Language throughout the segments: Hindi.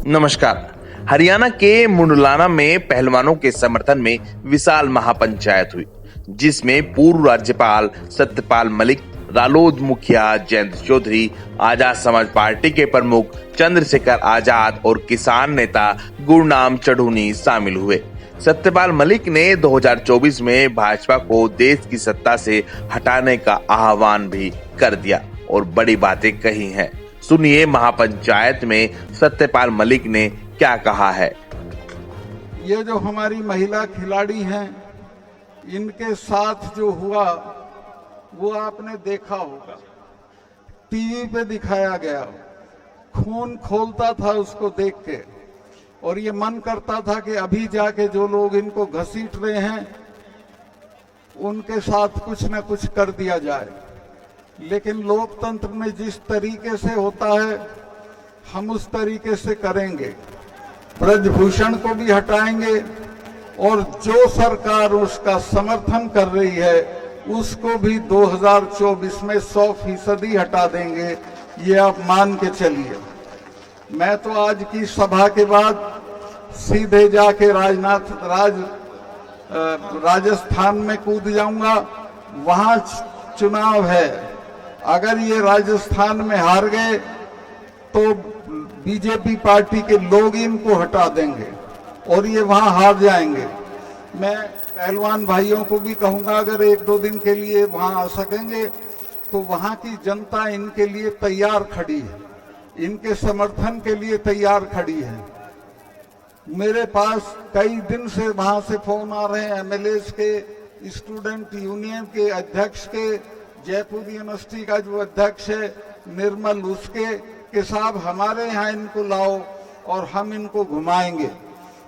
नमस्कार। हरियाणा के मुंडलाना में पहलवानों के समर्थन में विशाल महापंचायत हुई, जिसमें पूर्व राज्यपाल सत्यपाल मलिक, रालोद मुखिया जयंत चौधरी, आजाद समाज पार्टी के प्रमुख चंद्रशेखर आजाद और किसान नेता गुरनाम चढ़ूनी शामिल हुए। सत्यपाल मलिक ने 2024 में भाजपा को देश की सत्ता से हटाने का आह्वान भी कर दिया और बड़ी बातें कही हैं। सुनिए महापंचायत में सत्यपाल मलिक ने क्या कहा है। ये जो हमारी महिला खिलाड़ी हैं, इनके साथ जो हुआ वो आपने देखा होगा, टीवी पे दिखाया गया, खून खौलता था उसको देख के, और ये मन करता था कि अभी जाके जो लोग इनको घसीट रहे हैं उनके साथ कुछ न कुछ कर दिया जाए। लेकिन लोकतंत्र में जिस तरीके से होता है हम उस तरीके से करेंगे। ब्रजभूषण को भी हटाएंगे और जो सरकार उसका समर्थन कर रही है उसको भी 2024 में 100% हटा देंगे, ये आप मान के चलिए। मैं तो आज की सभा के बाद सीधे जाके राजस्थान में कूद जाऊंगा, वहां चुनाव है। अगर ये राजस्थान में हार गए तो बीजेपी पार्टी के लोग इनको हटा देंगे और ये वहां हार जाएंगे। मैं पहलवान भाइयों को भी कहूंगा, अगर 1-2 दिन के लिए वहां आ सकेंगे तो वहां की जनता इनके लिए तैयार खड़ी है, इनके समर्थन के लिए तैयार खड़ी है। मेरे पास कई दिन से वहां से फोन आ रहे हैं, एमएलए के, स्टूडेंट यूनियन के अध्यक्ष के, जयपुर यूनिवर्सिटी का जो अध्यक्ष है निर्मल, उसके कि साहब हमारे यहाँ इनको लाओ और हम इनको घुमाएंगे।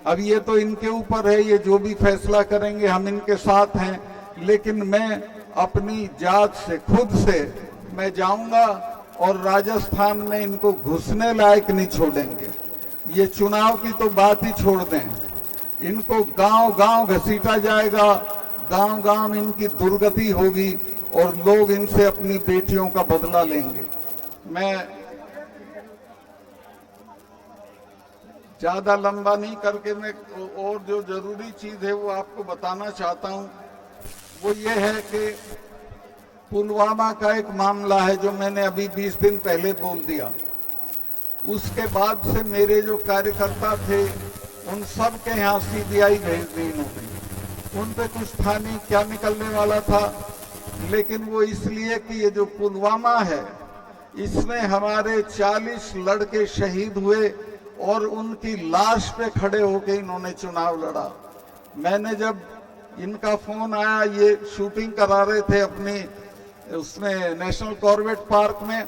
अब ये तो इनके ऊपर है, ये जो भी फैसला करेंगे हम इनके साथ हैं, लेकिन मैं अपनी जात से खुद से मैं जाऊंगा और राजस्थान में इनको घुसने लायक नहीं छोड़ेंगे। ये चुनाव की तो बात ही छोड़ दें, इनको गांव-गांव घसीटा जाएगा, गांव-गांव इनकी दुर्गति होगी और लोग इनसे अपनी बेटियों का बदला लेंगे। मैं ज्यादा लंबा नहीं करके मैं और जो जरूरी चीज है वो आपको बताना चाहता हूं। वो ये है कि पुलवामा का एक मामला है जो मैंने अभी 20 दिन पहले बोल दिया। उसके बाद से मेरे जो कार्यकर्ता थे उन सब के यहाँ सीबीआई भेज दी इन्होंने। उन पे कुछ था नहीं, क्या निकलने वाला था, लेकिन वो इसलिए कि ये जो पुलवामा है इसमें हमारे 40 लड़के शहीद हुए और उनकी लाश पे खड़े होके इन्होंने चुनाव लड़ा। मैंने जब इनका फोन आया, ये शूटिंग करा रहे थे अपनी उसमें नेशनल कॉर्बेट पार्क में,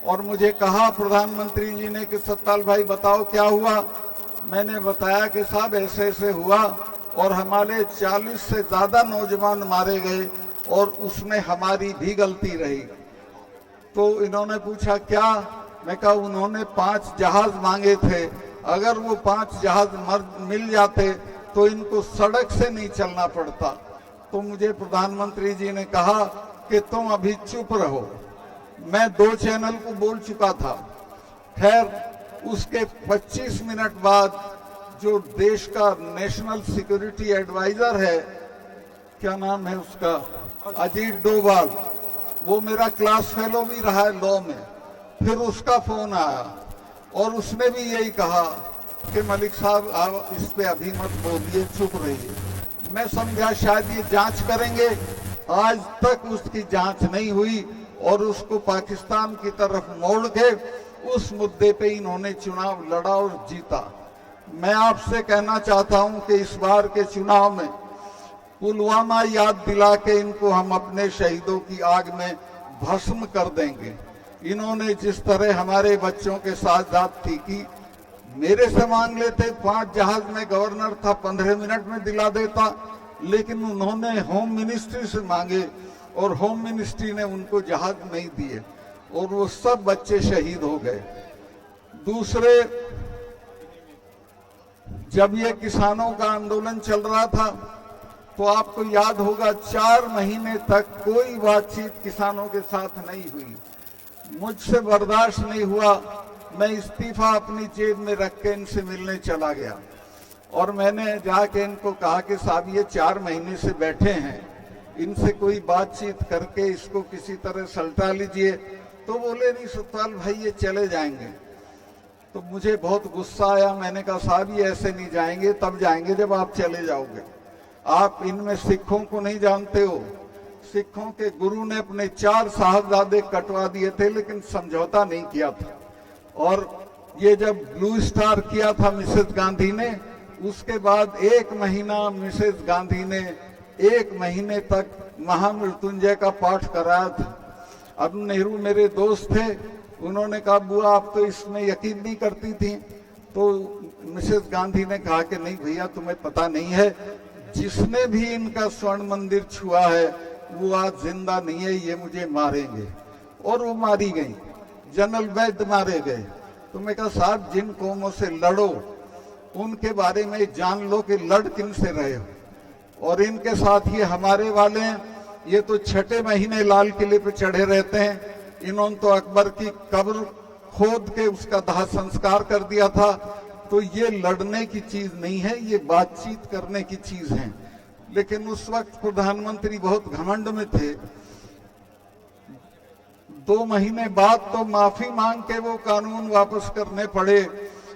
और मुझे कहा प्रधानमंत्री जी ने कि सत्ताल भाई बताओ क्या हुआ। मैंने बताया कि साहब ऐसे ऐसे हुआ और हमारे 40 से ज्यादा नौजवान मारे गए और उसमें हमारी भी गलती रही। तो इन्होंने पूछा क्या, मैं कहा उन्होंने 5 जहाज मांगे थे, अगर वो 5 जहाज मिल जाते तो इनको सड़क से नहीं चलना पड़ता। तो मुझे प्रधानमंत्री जी ने कहा कि तुम अभी चुप रहो। मैं 2 चैनल को बोल चुका था। खैर उसके 25 मिनट बाद जो देश का नेशनल सिक्योरिटी एडवाइजर है, क्या नाम है उसका, अजीत डोभाल, वो मेरा क्लास फेलो भी रहा है लॉ में, फिर उसका फोन आया और उसने भी यही कहा कि मलिक साहब आप इस पे अभी मत बोलिए, चुप रहिए। मैं समझा शायद ये जांच करेंगे, आज तक उसकी जांच नहीं हुई और उसको पाकिस्तान की तरफ मोड़ के उस मुद्दे पे इन्होंने चुनाव लड़ा और जीता। मैं आपसे कहना चाहता हूं कि इस बार के चुनाव में पुलवामा याद दिला के इनको हम अपने शहीदों की आग में भस्म कर देंगे। इन्होंने जिस तरह हमारे बच्चों के साथ जाती की, मेरे से मांग लेते 5 जहाज में गवर्नर था 15 मिनट में दिला देता, लेकिन उन्होंने होम मिनिस्ट्री से मांगे और होम मिनिस्ट्री ने उनको जहाज नहीं दिए और वो सब बच्चे शहीद हो गए। दूसरे, जब ये किसानों का आंदोलन चल रहा था तो आपको याद होगा 4 महीने तक कोई बातचीत किसानों के साथ नहीं हुई। मुझसे बर्दाश्त नहीं हुआ मैं इस्तीफा अपनी जेब में रख के इनसे मिलने चला गया और मैंने जाके इनको कहा कि साहब ये 4 महीने से बैठे हैं, इनसे कोई बातचीत करके इसको किसी तरह सल्टा लीजिए। तो बोले नहीं सतपाल भाई ये चले जाएंगे। तो मुझे बहुत गुस्सा आया। मैंने कहा साहब ये ऐसे नहीं जाएंगे, तब जाएंगे जब आप चले जाओगे। आप इनमें सिखों को नहीं जानते हो। सिखों के गुरु ने अपने 4 साहबजादे कटवा दिए थे लेकिन समझौता नहीं किया था। और ये जब ब्लू स्टार किया था मिसेस गांधी ने, उसके बाद 1 महीना मिसेस गांधी ने 1 महीने तक महामृत्युंजय का पाठ कराया था। अब नेहरू मेरे दोस्त थे, उन्होंने कहा बुआ आप तो इसमें यकीन नहीं करती थी। तो मिसेस गांधी ने कहा कि नहीं भैया तुम्हें पता नहीं है, जिसने भी इनका स्वर्ण मंदिर छुआ है वो आज जिंदा नहीं है, ये मुझे मारेंगे। और वो मारी गई, जनरल वैद्य मारे गए। तो मैं कहा साहब जिन कौमों से लड़ो उनके बारे में जान लो कि लड़ किन से रहे हो। और इनके साथ ये हमारे वाले हैं, ये तो 6 महीने लाल किले पे चढ़े रहते हैं। इन्होंने तो अकबर की कब्र खोद के उसका दाह संस्कार कर दिया था। तो ये लड़ने की चीज नहीं है, ये बातचीत करने की चीज है। लेकिन उस वक्त प्रधानमंत्री बहुत घमंड में थे। 2 महीने बाद तो माफी मांग के वो कानून वापस करने पड़े।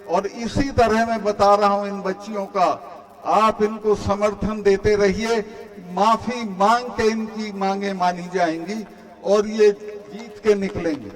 और इसी तरह मैं बता रहा हूं इन बच्चियों का, आप इनको समर्थन देते रहिए, माफी मांग के इनकी मांगे मानी जाएंगी और ये जीत के निकलेंगे।